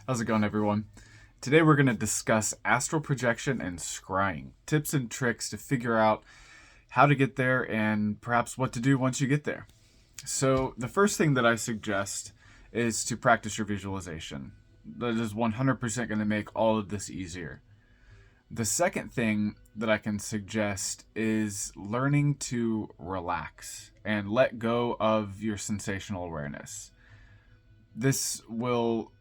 How's it going, everyone? Today we're going to discuss astral projection and scrying, tips and tricks to figure out how to get there and perhaps what to do once you get there. So, the first thing that I suggest is to practice your visualization. That is 100% going to make all of this easier. The second thing that I can suggest is learning to relax and let go of your sensational awareness. This will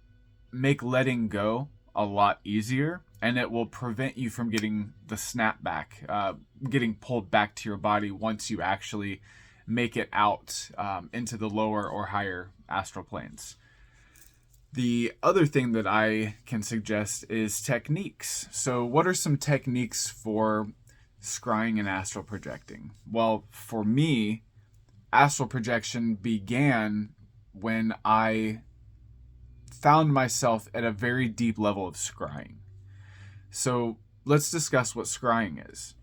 make letting go a lot easier, and it will prevent you from getting the snapback, getting pulled back to your body once you actually make it out into the lower or higher astral planes. The other thing that I can suggest is techniques. So, what are some techniques for scrying and astral projecting? Well, for me, astral projection began when I found myself at a very deep level of scrying. So let's discuss what scrying is.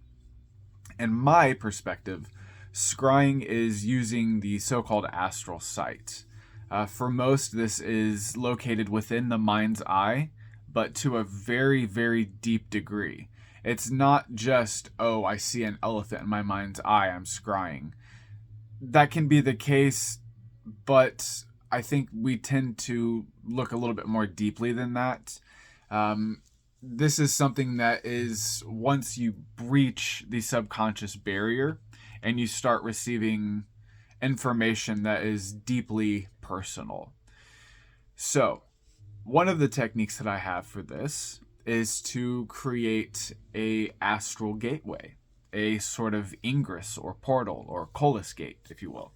In my perspective, scrying is using the so-called astral sight. For most, this is located within the mind's eye, but to a very, very deep degree. It's not just, oh, I see an elephant in my mind's eye, I'm scrying. That can be the case, but I think we tend to look a little bit more deeply than that. This is something that is, once you breach the subconscious barrier and you start receiving information that is deeply personal. So, one of the techniques that I have for this is to create a astral gateway, a sort of ingress or portal or Colis gate, if you will.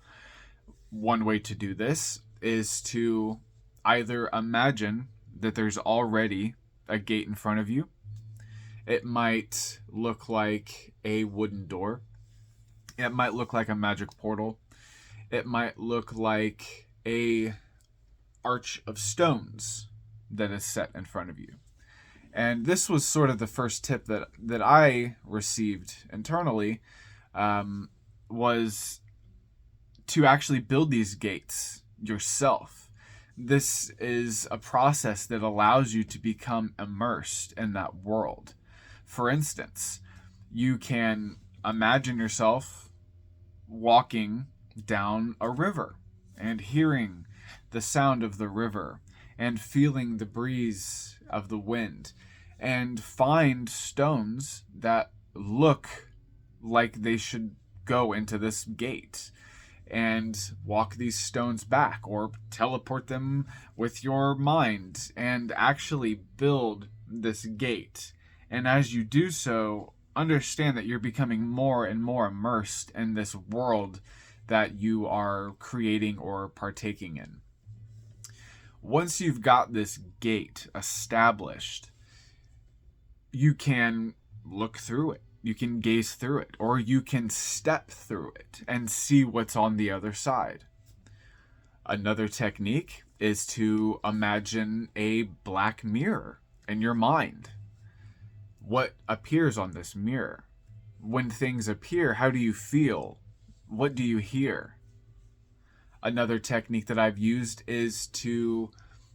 One way to do this is to either imagine that there's already a gate in front of you. It might look like a wooden door. It might look like a magic portal. It might look like a arch of stones that is set in front of you. And this was sort of the first tip that I received internally, was to actually build these gates yourself. This is a process that allows you to become immersed in that world. For instance, you can imagine yourself walking down a river and hearing the sound of the river and feeling the breeze of the wind, and find stones that look like they should go into this gate, and walk these stones back or teleport them with your mind and actually build this gate. And as you do so, understand that you're becoming more and more immersed in this world that you are creating or partaking in. Once you've got this gate established, you can look through it. You can gaze through it, or you can step through it and see what's on the other side. Another technique is to imagine a black mirror in your mind. What appears on this mirror? When things appear, how do you feel? What do you hear? Another technique that I've used is to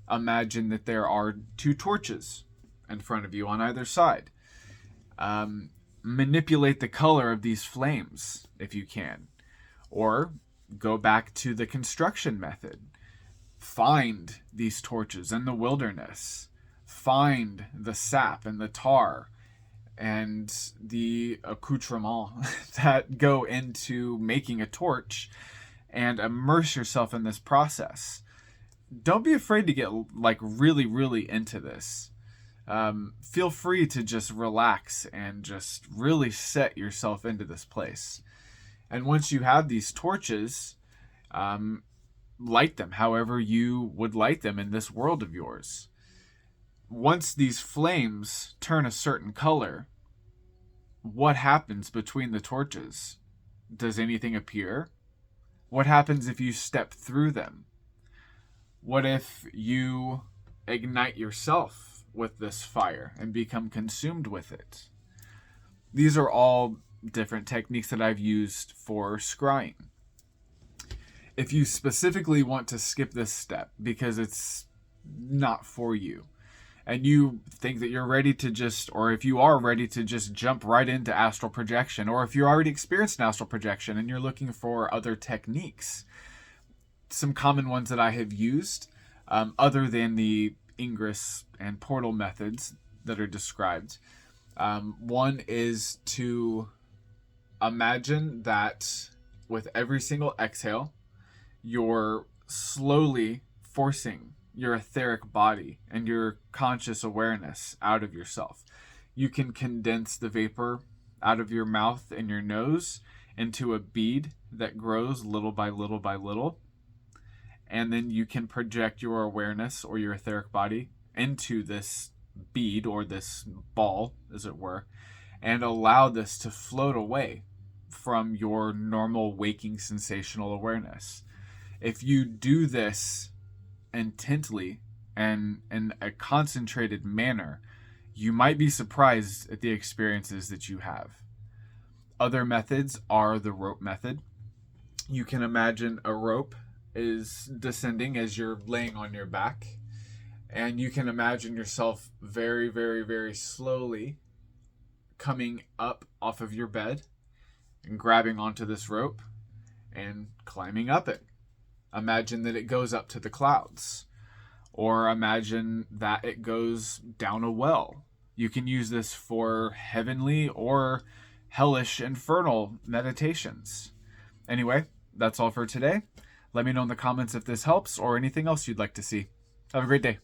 imagine that there are two torches in front of you on either side. Manipulate the color of these flames if you can, or go back to the construction method. Find these torches in the wilderness, find the sap and the tar and the accoutrements that go into making a torch, and immerse yourself in this process. Don't be afraid to get really into this. Feel free to just relax and just really set yourself into this place. And once you have these torches, light them however you would light them in this world of yours. Once these flames turn a certain color, what happens between the torches? Does anything appear? What happens if you step through them? What if you ignite yourself with this fire and become consumed with it? These are all different techniques that I've used for scrying. If you specifically want to skip this step because it's not for you, and you think that you're ready to just, or if you are ready to just jump right into astral projection, or if you already experienced an astral projection and you're looking for other techniques, some common ones that I have used, other than the ingress and portal methods that are described. One is to imagine that with every single exhale, you're slowly forcing your etheric body and your conscious awareness out of yourself. You can condense the vapor out of your mouth and your nose into a bead that grows little by little by little. And then you can project your awareness or your etheric body into this bead or this ball, as it were, and allow this to float away from your normal waking sensational awareness. If you do this intently and in a concentrated manner, you might be surprised at the experiences that you have. Other methods are the rope method. You can imagine a rope is descending as you're laying on your back, and you can imagine yourself very, very, very slowly coming up off of your bed and grabbing onto this rope and climbing up it. Imagine that it goes up to the clouds, or imagine that it goes down a well. You can use this for heavenly or hellish infernal meditations. Anyway, that's all for today. Let me know in the comments if this helps or anything else you'd like to see. Have a great day.